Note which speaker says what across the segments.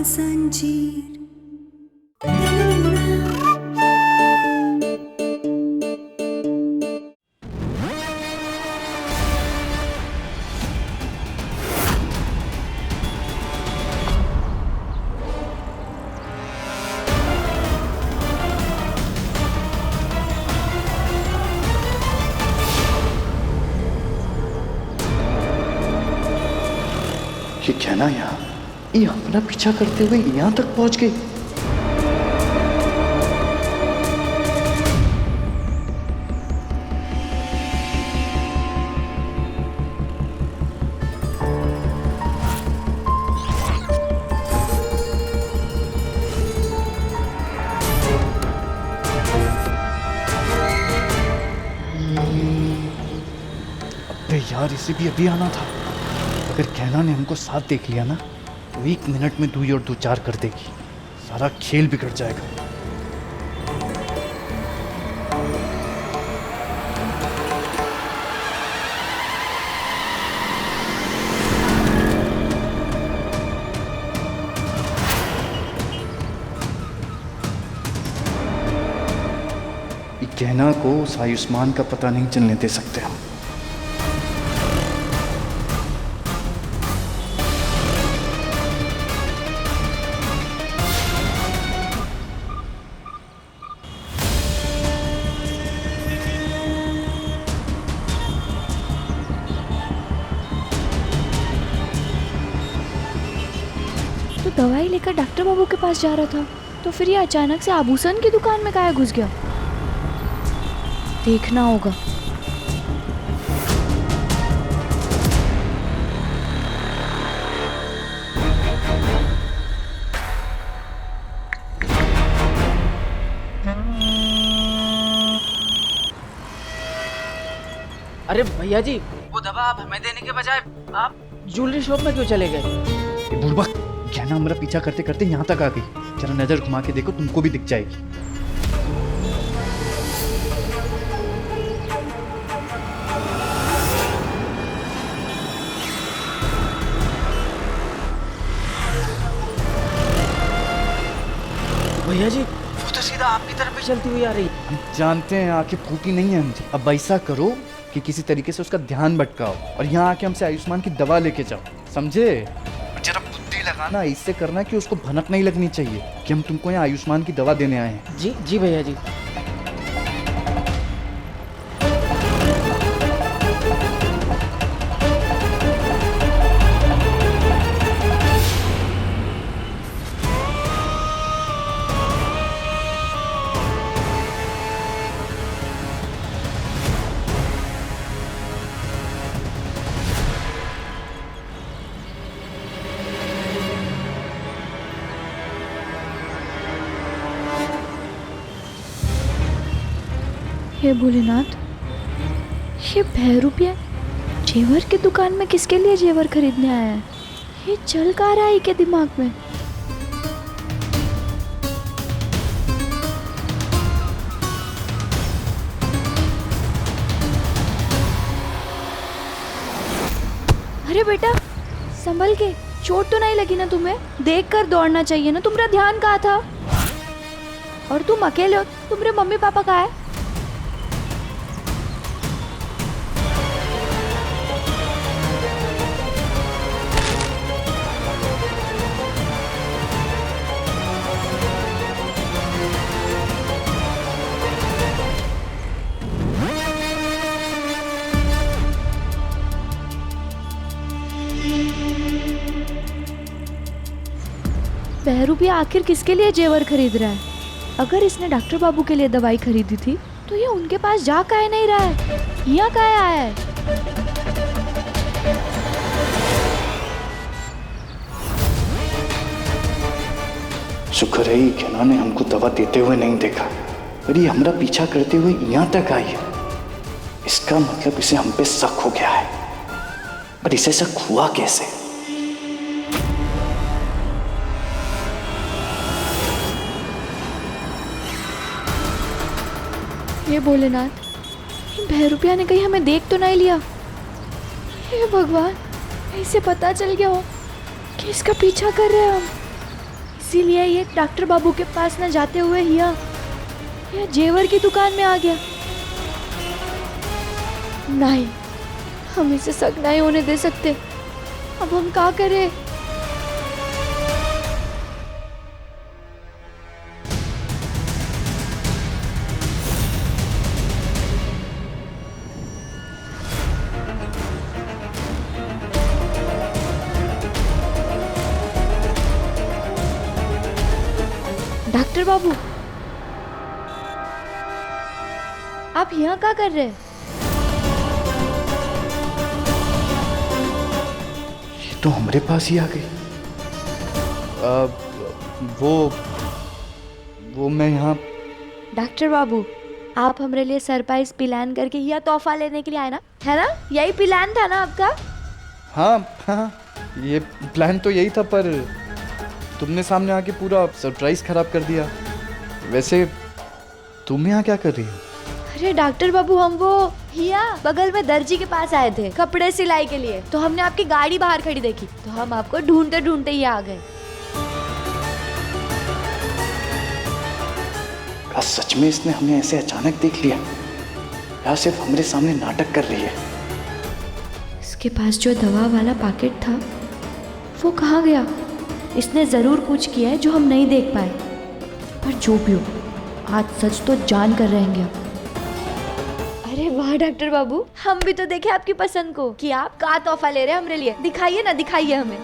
Speaker 1: संजीर।
Speaker 2: ये क्या ना यहाँ, ये अपना पीछा करते हुए यहाँ तक पहुँच गई। अबे यार, इसे भी अभी आना था। अगर कहना ने हमको साथ देख लिया ना तो 1 मिनट में 2 और 2 4 कर देगी। सारा खेल बिगड़ जाएगा। ये कहना को उस आयुष्मान का पता नहीं चलने दे सकते हम।
Speaker 3: तो दवाई लेकर डॉक्टर बाबू के पास जा रहा था, तो फिर ये अचानक से आभूषण की दुकान में काहे घुस गया? देखना होगा।
Speaker 4: अरे भैया जी, वो दवा आप हमें देने के बजाय आप ज्वेलरी शॉप में क्यों चले गए?
Speaker 2: बुढ़बा, क्या ना हमारा पीछा करते करते यहाँ तक आ गई। जरा नजर घुमा के देखो, तुमको भी दिख जाएगी।
Speaker 4: भैया जी, वो तो सीधा आपकी तरफ ही चलती हुई आ रही।
Speaker 2: हम जानते हैं आंखें फूटी नहीं है हमसे। अब ऐसा करो कि किसी तरीके से उसका ध्यान भटकाओ और यहाँ आके हमसे आयुष्मान की दवा लेके जाओ, समझे? जरा बुद्धि लगाना, इससे करना कि उसको भनक नहीं लगनी चाहिए कि हम तुमको यहाँ आयुष्मान की दवा देने आए हैं।
Speaker 4: जी जी भैया जी।
Speaker 3: हे भोलेनाथ, ये भैरूपिया जेवर की दुकान में किसके लिए जेवर खरीदने आया है? ये चल कहाँ रहा है के दिमाग में? अरे बेटा, संभल के, चोट तो नहीं लगी ना तुम्हें? देख कर दौड़ना चाहिए ना, तुम्हारा ध्यान कहाँ था? और तुम अकेले हो, तुम्हारे मम्मी पापा कहाँ है? बहरूपिया आखिर किसके लिए जेवर खरीद रहा है? अगर इसने डॉक्टर बाबू के लिए दवाई खरीदी थी तो ये उनके पास जा काहे नहीं रहा है? यहाँ काहे आया है?
Speaker 2: शुक्र है कहना ने हमको दवा देते हुए नहीं देखा, और ये हमारा पीछा करते हुए यहाँ तक आई है। इसका मतलब इसे हम पे शक हो गया है, पर इसे शक हुआ कैसे?
Speaker 3: हे भोलेनाथ, भैरूपिया ने कहीं हमें देख तो नहीं लिया? हे भगवान, इसे पता चल गया हो कि इसका पीछा कर रहे हैं हम। इसीलिए ये डॉक्टर बाबू के पास न जाते हुए यह जेवर की दुकान में आ गया। नहीं, हम इसे शक नहीं होने दे सकते। अब हम क्या करें? डॉक्टर बाबू, आप यहाँ क्या कर रहे हैं?
Speaker 2: ये तो हमारे पास ही आ गई। वो मैं यहाँ।
Speaker 3: डॉक्टर बाबू, आप हमारे लिए सरप्राइज प्लान करके यह तोहफा लेने के लिए आए ना, है ना? यही प्लान था ना आपका?
Speaker 2: हाँ, ये प्लान तो यही था, पर तुमने सामने आके पूरा सरप्राइज खराब कर दिया। वैसे तुम यहाँ क्या कर रही हो?
Speaker 3: अरे डॉक्टर बाबू, हम वो हिया बगल में दर्जी के पास आए थे कपड़े सिलाई के लिए, तो हमने आपकी गाड़ी बाहर खड़ी देखी, तो हम आपको ढूंढते ढूंढते ही आ गए।
Speaker 2: क्या सच में इसने हमें ऐसे अचानक देख लिया, या सिर्फ हमारे सामने नाटक कर रही है?
Speaker 3: इसके पास जो दवा वाला पैकेट था वो कहाँ गया? इसने जरूर कुछ किया है जो हम नहीं देख पाए, पर जो भी हो, आज सच तो जान कर रहेंगे। अरे वाह डॉक्टर बाबू, हम भी तो देखे आपकी पसंद को कि आप का तोहफा ले रहे हैं हमरे लिए। दिखाइए ना, दिखाइए हमें।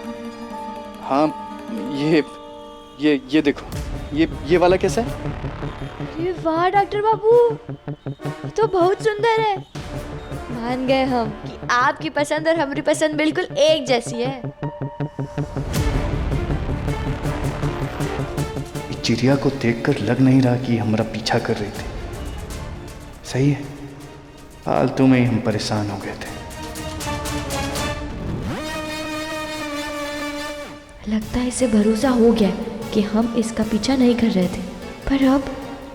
Speaker 2: हाँ, ये देखो, ये वाला कैसा है?
Speaker 3: अरे वाह डॉक्टर बाबू, तो बहुत सुंदर है। मान गए हम कि आपकी पसंद और हमारी पसंद बिल्कुल एक जैसी है।
Speaker 2: चिड़िया को देखकर लग नहीं रहा कि हमारा पीछा कर रही थी। सही है, फालतू में ही हम परेशान हो गए थे।
Speaker 3: लगता है इसे भरोसा हो गया कि हम इसका पीछा नहीं कर रहे थे, पर अब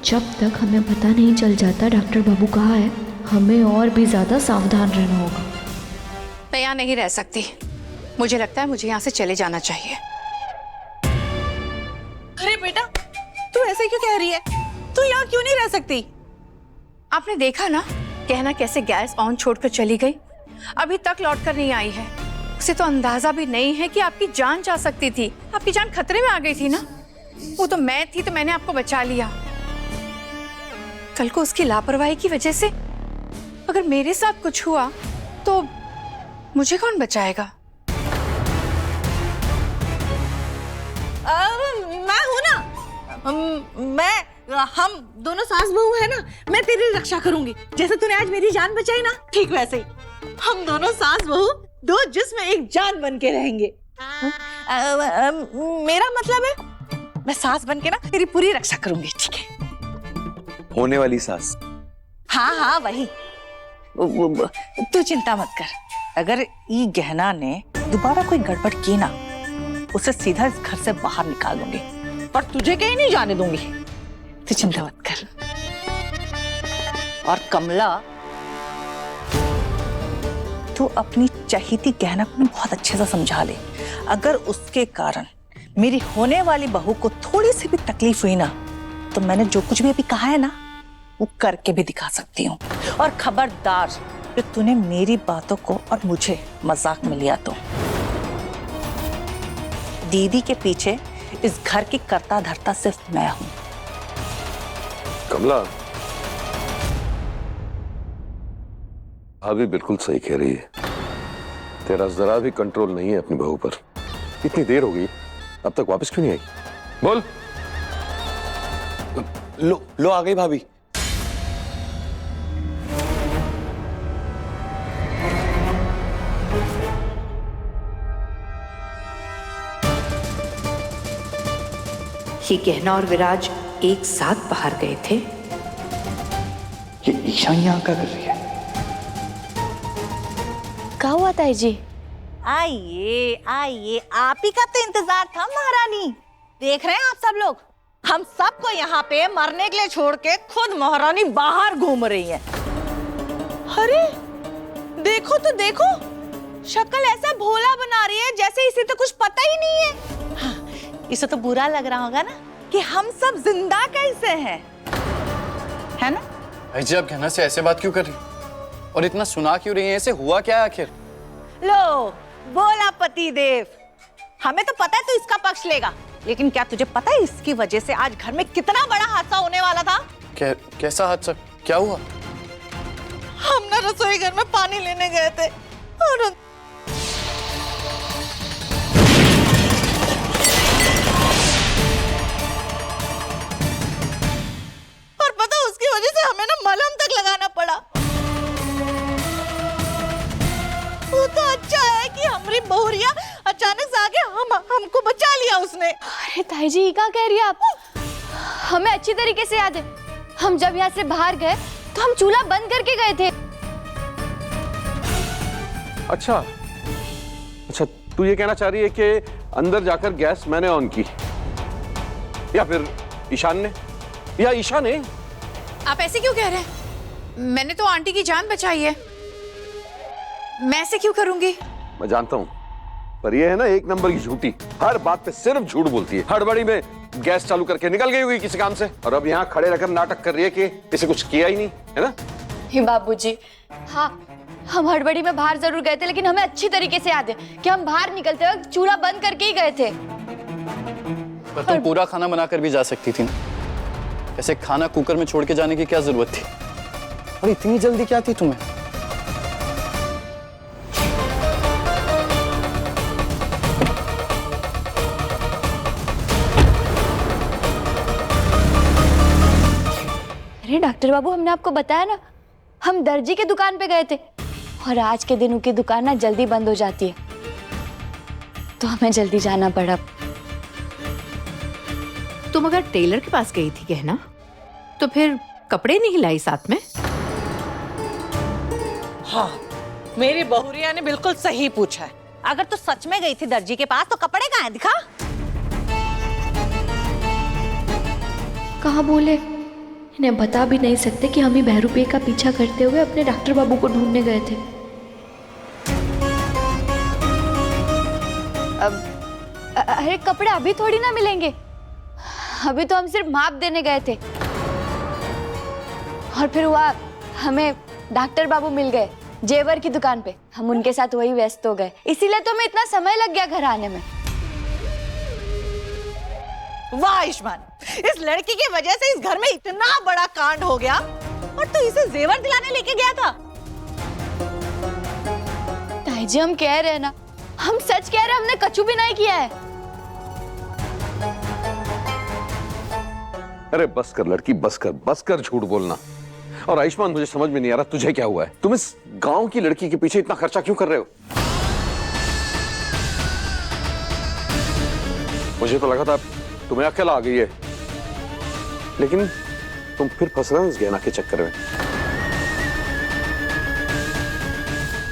Speaker 3: जब तक हमें पता नहीं चल जाता डॉक्टर बाबू कहाँ है, हमें और भी ज्यादा सावधान रहना होगा।
Speaker 1: मैं यहाँ नहीं रह सकती। मुझे लगता है मुझे यहाँ से चले जाना चाहिए।
Speaker 5: अरे बेटा, तू ऐसे क्यों कह रही है? तू यहाँ क्यों नहीं रह सकती?
Speaker 1: आपने देखा ना कहना कैसे गैस ऑन छोड़कर चली गई, अभी तक लौट कर नहीं आई है। उसे तो अंदाजा भी नहीं है कि आपकी जान जा सकती थी। आपकी जान खतरे में आ गई थी ना। वो तो मैं थी तो मैंने आपको बचा लिया। कल को उसकी लापरवाही की वजह से अगर मेरे साथ कुछ हुआ तो मुझे कौन बचाएगा?
Speaker 5: मैं हूं ना। हम दोनों सास बहू है ना। मैं तेरी रक्षा करूंगी। जैसे तूने आज मेरी जान बचाई ना, ठीक वैसे ही हम दोनों सास बहू दो जिस्म एक जान बन के रहेंगे। मेरा मतलब है मैं सास बन के ना तेरी पूरी रक्षा करूंगी, ठीक है?
Speaker 6: होने वाली सास?
Speaker 5: हाँ वही। तू चिंता मत कर। अगर ये गहना ने दोबारा कोई गड़बड़ की ना, उसे सीधा इस घर से बाहर निकाल दूंगी, पर तुझे कहीं नहीं जाने दूंगी। तू चिंता मत कर। और कमला, तू अपनी चहीती गहना को बहुत अच्छे से समझा ले। अगर उसके कारण मेरी होने वाली बहू को थोड़ी सी भी तकलीफ हुई ना, तो मैंने जो कुछ भी अभी कहा है ना, वो करके भी दिखा सकती हूँ। और खबरदार, कि तूने मेरी बातों को और मुझे मजाक में लिया तो दीदी के पीछे इस घर की कर्ता धर्ता सिर्फ मैं हूं।
Speaker 6: कमला, भाभी बिल्कुल सही कह रही है। तेरा जरा भी कंट्रोल नहीं है अपनी बहू पर। इतनी देर हो गई, अब तक वापस क्यों नहीं आई? बोल।
Speaker 7: लो आ गई भाभी।
Speaker 1: ये गहना और विराज एक साथ बाहर गए थे।
Speaker 2: ये ईशा यहाँ क्या कर रही है?
Speaker 3: क्या हुआ ताई जी?
Speaker 5: आइए आइए, आप ही का तो इंतजार था महारानी। देख रहे हैं आप सब लोग, हम सबको यहाँ पे मरने के लिए छोड़ के खुद महारानी बाहर घूम रही है। अरे देखो तो देखो, शक्ल ऐसा भोला बना रही है जैसे इसे तो कुछ पता ही नहीं है। हाँ, इसे तो बुरा लग रहा होगा ना कि हम सब जिंदा कैसे हैं, है ना?
Speaker 2: भाई जी आप कहना से ऐसे बात क्यों कर रही और इतना सुना क्यों रही हैं? ऐसे हुआ क्या है आखिर?
Speaker 5: लो बोला पति देव, हमें तो पता है तू इसका पक्ष लेगा, लेकिन क्या तुझे पता है इसकी वजह से आज घर में कितना बड़ा हादसा होने वाला था?
Speaker 2: कैसा हादसा? क्या हुआ?
Speaker 5: हम ना रसोई घर में पानी लेने गए थे और पता उसकी वजह से हमें ना मलहम तक लगाना पड़ा। वो तो अच्छा है कि हमारी बहुरिया अचानक से आके हमको बचा लिया उसने।
Speaker 3: अरे ताई जी क्या कह रही है आप? हमें अच्छी तरीके से याद है, हम जब यहाँ से बाहर गए तो हम चूल्हा बंद करके गए थे।
Speaker 6: अच्छा अच्छा, तू ये कहना चाह रही है कि अंदर जाकर गैस मैंने ऑन की, या फिर ईशान ने, या ईशा ने?
Speaker 1: आप ऐसे क्यों कह रहे हैं? मैंने तो आंटी की जान बचाई है, मैं ऐसे क्यों करूंगी?
Speaker 6: मैं जानता हूं, पर ये है ना एक नंबर की झूठी, हर बात पे सिर्फ झूठ बोलती है। हड़बड़ी में गैस चालू करके निकल गई होगी किसी काम से, और अब यहाँ खड़े रहकर नाटक कर रही है कि इसे कुछ किया ही नहीं, है ना?
Speaker 3: हे बाबूजी, हाँ हम हड़बड़ी में बाहर जरूर गए थे, लेकिन हमें अच्छी तरीके से याद है कि हम बाहर निकलते वक्त चूल्हा बंद करके ही गए थे।
Speaker 2: पर तुम पूरा खाना बनाकर भी जा सकती थी ना, ऐसे खाना कुकर में छोड़ के जाने की क्या जरूरत थी? और इतनी जल्दी क्या थी तुम्हें?
Speaker 3: अरे डॉक्टर बाबू, हमने आपको बताया ना, हम दर्जी के दुकान पे गए थे और आज के दिन उनकी दुकान ना जल्दी बंद हो जाती है, तो हमें जल्दी जाना पड़ा।
Speaker 1: तुम अगर टेलर के पास गई थी गहना, तो फिर कपड़े नहीं लाई साथ में?
Speaker 5: हाँ, मेरी बहुरिया ने बिल्कुल सही पूछा है। अगर तू सच में गई थी दर्जी के पास तो कपड़े कहाँ हैं? दिखा।
Speaker 3: कहाँ बोले? इन्हें बता भी नहीं सकते कि हम ही बहरूपे का पीछा करते हुए अपने डॉक्टर बाबू को ढूंढने गए थे। अरे कपड़े अभी थोड़ी ना मिलेंगे, अभी तो हम सिर्फ माप देने गए थे और फिर हुआ हमें डॉक्टर बाबू मिल गए जेवर की दुकान पे, हम उनके साथ वही व्यस्त हो गए, इसीलिए तो हमें इतना समय लग गया घर आने में।
Speaker 5: वाह आयुष्मान, इस लड़की की वजह से इस घर में इतना बड़ा कांड हो गया और तू इसे जेवर दिलाने लेके गया था।
Speaker 3: ताई जी हम कह रहे हैं ना, हम सच कह रहे हैं, हमने कछु भी नहीं किया है।
Speaker 6: अरे बस कर लड़की, बस कर झूठ बोलना। और आयुष्मान, मुझे समझ में नहीं आ रहा तुझे क्या हुआ है? तुम इस गांव की लड़की के पीछे इतना खर्चा क्यों कर रहे हो? मुझे तो लगा था तुम्हें अकल आ गई है, लेकिन तुम फिर फंस रहे हो इस गहना के चक्कर में।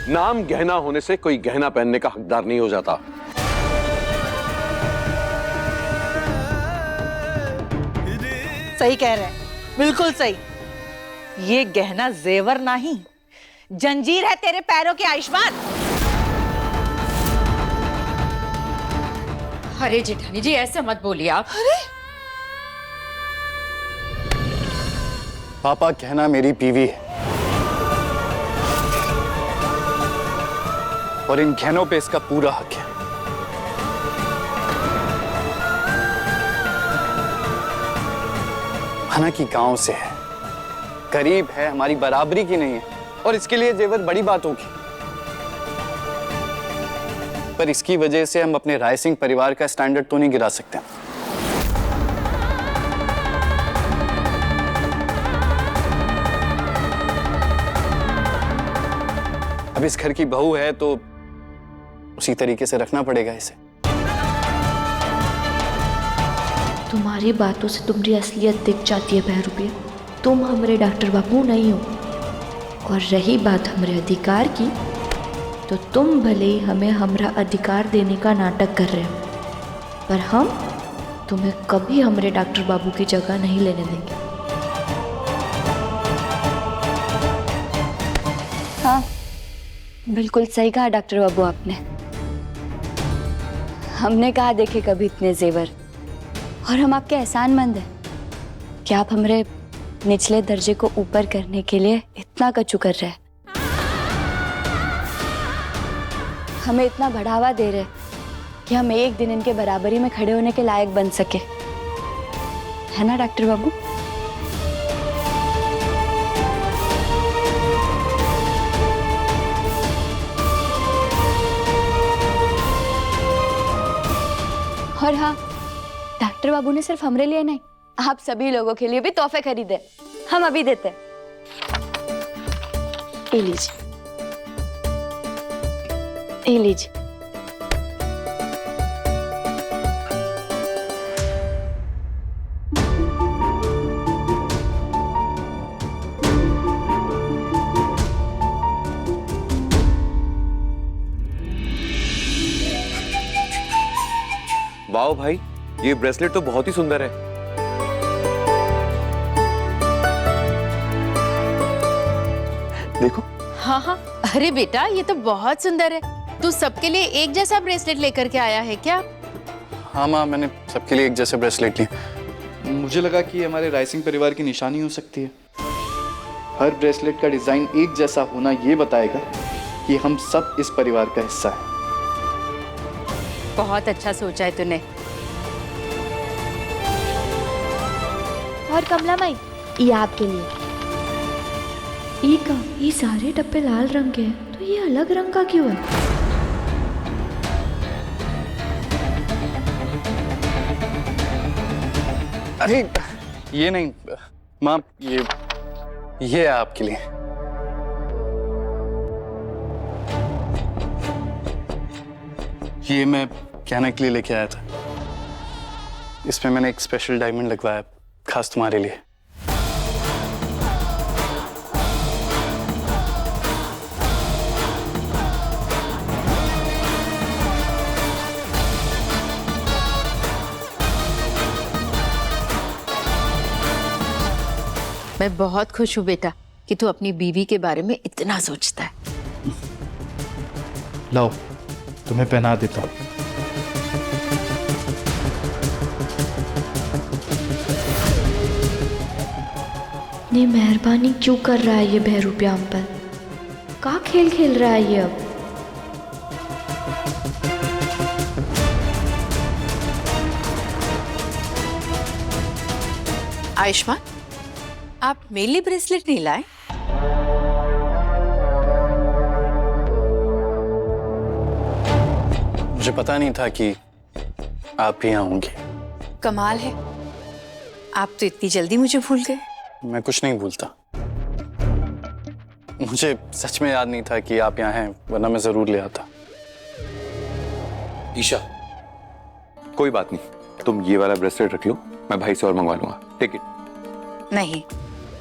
Speaker 6: नाम गहना होने से कोई गहना पहनने का हकदार नहीं हो जाता।
Speaker 5: सही कह रहे हैं, बिल्कुल सही। ये गहना जेवर नहीं, जंजीर है तेरे पैरों के आयुष्मान।
Speaker 1: अरे जेठानी जी ऐसे मत बोलिए आप।
Speaker 5: अरे
Speaker 2: पापा, गहना मेरी बीवी है और इन गहनों पे इसका पूरा हक है। हालांकि गांव से है, गरीब है, हमारी बराबरी की नहीं है, और इसके लिए जेवर बड़ी बात होगी, पर इसकी वजह से हम अपने राय सिंह परिवार का स्टैंडर्ड तो नहीं गिरा सकते। अब इस घर की बहू है तो उसी तरीके से रखना पड़ेगा इसे।
Speaker 3: तुम्हारी बातों से तुम्हारी असलियत दिख जाती है बहरूपे, तुम हमारे डॉक्टर बाबू नहीं हो। और रही बात हमारे अधिकार की, तो तुम भले ही हमें हमारा अधिकार देने का नाटक कर रहे हो, पर हम तुम्हें कभी हमारे डॉक्टर बाबू की जगह नहीं लेने देंगे। हाँ, बिल्कुल सही कहा डॉक्टर बाबू आपने। हमने कहा देखे कभी इतने जेवर। और हम आपके एहसानमंद हैं कि आप हमारे निचले दर्जे को ऊपर करने के लिए इतना कचू कर रहे हैं, हमें इतना बढ़ावा दे रहे कि हम एक दिन इनके बराबरी में खड़े होने के लायक बन सके, है ना डॉक्टर बाबू? और हाँ, डॉक्टर बाबू ने सिर्फ हमारे लिए नहीं, आप सभी लोगों के लिए भी तोहफे खरीदे, हम अभी देते हैं। ये लीजिए, ये लीजिए।
Speaker 7: वाओ भाई, ये ब्रेसलेट तो बहुत ही सुंदर है। देखो।
Speaker 8: हाँ हाँ, अरे बेटा ये तो बहुत सुंदर है। तू सबके लिए एक जैसा ब्रेसलेट लेकर के आया है क्या?
Speaker 2: हाँ माँ, मैंने सबके लिए एक जैसे ब्रेसलेट लिए। मुझे लगा कि ये हमारे रायसिंह परिवार की निशानी हो सकती है। हर ब्रेसलेट का डिजाइन एक जैसा होना ये बताएगा कि हम सब इस परिवार का हिस्सा हैं।
Speaker 8: बहुत अच्छा सोचा है तूने।
Speaker 3: और कमला माई, ये आपके लिए। ये सारे डब्बे लाल रंग के हैं, तो ये अलग रंग का क्यों है?
Speaker 2: अरे ये नहीं माँ, ये है आपके लिए। ये मैं कहने के लिए लेके आया था। इसमें मैंने एक स्पेशल डायमंड लगवाया खास तुम्हारे लिए।
Speaker 8: मैं बहुत खुश हूँ बेटा कि तू अपनी बीवी के बारे में इतना सोचता है।
Speaker 2: लाओ, तुम्हें पहना देता हूँ।
Speaker 3: ने मेहरबानी क्यों कर रहा है ये बहरूपिया हम पर? का खेल खेल रहा है ये अब?
Speaker 1: आयुष्मान, आप मेरे लिए ब्रेसलेट नहीं लाए?
Speaker 2: मुझे पता नहीं था कि आप भी यहाँ होंगे।
Speaker 1: कमाल है, आप तो इतनी जल्दी मुझे भूल गए।
Speaker 2: मैं कुछ नहीं भूलता। मुझे सच में याद नहीं था कि आप यहाँ हैं, वरना मैं जरूर ले आता।
Speaker 7: ईशा, कोई बात नहीं, तुम ये वाला ब्रेसलेट रख लो, मैं भाई से और मंगवा लूंगा। Take it.
Speaker 1: नहीं,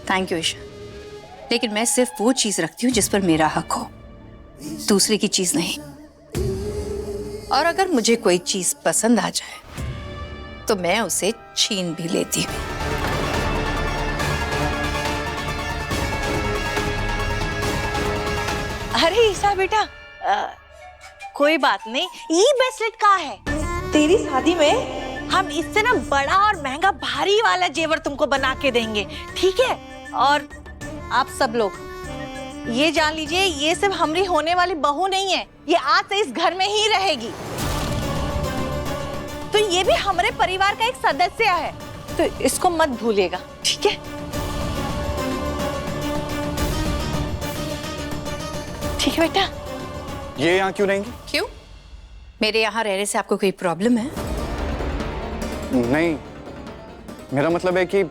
Speaker 1: थैंक यू ईशा, लेकिन मैं सिर्फ वो चीज रखती हूँ जिस पर मेरा हक हो, दूसरे की चीज नहीं। और अगर मुझे कोई चीज पसंद आ जाए तो मैं उसे छीन भी लेती हूँ।
Speaker 5: अरे ईशा बेटा, कोई बात नहीं, ये ब्रेसलेट कहाँ है? तेरी शादी में हम इससे ना बड़ा और महंगा भारी वाला जेवर तुमको बना के देंगे, ठीक है? और आप सब लोग ये जान लीजिए, ये सिर्फ हमारी होने वाली बहू नहीं है, ये आज से इस घर में ही रहेगी। तो ये भी हमारे परिवार का एक सदस्य है, तो इसको मत भूलिएगा, ठीक है? ठीक है बेटा।
Speaker 2: ये यहाँ क्यों रहेंगी?
Speaker 1: क्यों? मेरे यहाँ रहने से आपको कोई प्रॉब्लम है?
Speaker 2: नहीं, मेरा मतलब है कि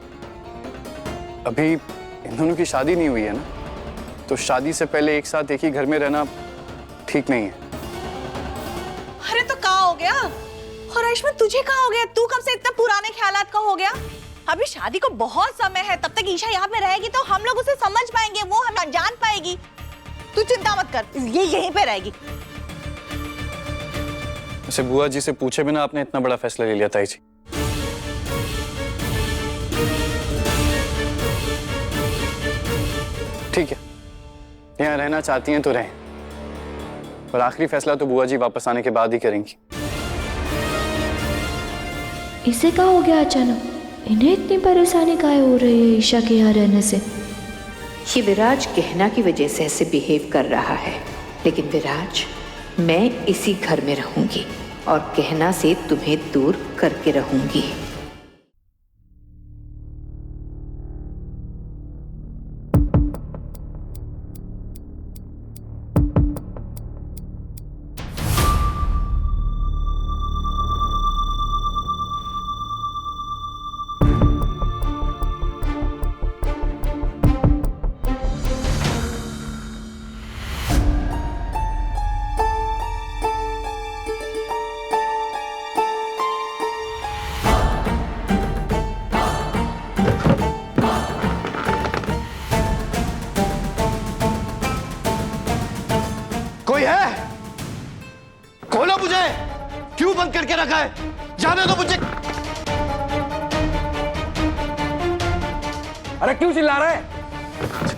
Speaker 2: अभी इन दोनों की शादी नहीं हुई है ना, तो शादी से पहले एक साथ एक ही घर में रहना ठीक नहीं है।
Speaker 5: अरे तो क्या हो गया? और आयुष्मान, तुझे क्या हो गया? तू कब से इतना पुराने ख्यालात का हो गया? अभी शादी को बहुत समय है, तब तक ईशा यहाँ पे रहेगी तो हम लोग उसे समझ पाएंगे, वो हमें जान पाएगी। तू चिंता मत कर, ये यहीं पे रहेगी।
Speaker 2: वैसे बुआ जी से पूछे बिना आपने इतना बड़ा फैसला ले लिया ताई जी। ठीक है, यहाँ रहना चाहती हैं तो रहें, पर आखिरी फैसला तो बुआ जी वापस आने के बाद ही करेंगी।
Speaker 3: इसे क्या हो गया अचानक? इन्हें इतनी परेशानी काहे हो रही है ईशा के यहाँ रहने से?
Speaker 9: ये विराज गहना की वजह से ऐसे बिहेव कर रहा है, लेकिन विराज, मैं इसी घर में रहूंगी और गहना से तुम्हें दूर करके रहूंगी।
Speaker 2: कोई है? खोलो मुझे। क्यों बंद करके रखा है? जाने दो मुझे।
Speaker 6: अरे क्यों चिल्ला रहा है?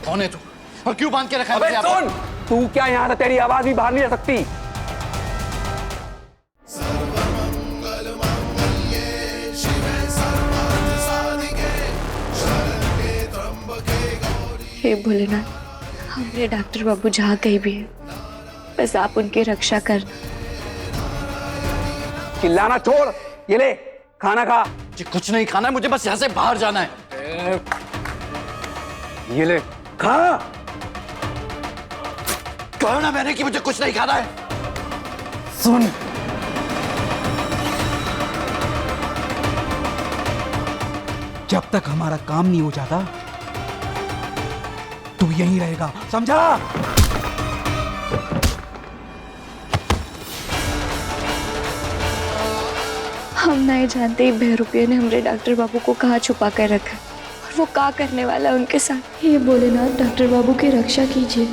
Speaker 2: कौन है तू और क्यों बांध के रखा है?
Speaker 6: अबे सुन, तू क्या यहाँ से तेरी आवाज भी बाहर नहीं आ सकती।
Speaker 3: हे भोलेनाथ, हमारे डॉक्टर बाबू जहाँ कहीं भी है, बस आप उनकी रक्षा कर।
Speaker 6: चिल्लाना छोड़, ये ले खाना खा।
Speaker 2: जी कुछ नहीं खाना है मुझे, बस यहाँ से बाहर जाना है।
Speaker 6: ये ले खा।
Speaker 2: कहा ना मैंने कि मुझे कुछ नहीं खाना है।
Speaker 6: सुन,
Speaker 10: जब तक हमारा काम नहीं हो जाता तू यहीं रहेगा, समझा?
Speaker 3: हम नहीं जानते ये बहरूपिया ने हमारे डॉक्टर बाबू को कहाँ छुपा कर रखा और वो क्या करने वाला है उनके साथ। हे भोलेनाथ, डॉक्टर बाबू की रक्षा कीजिए।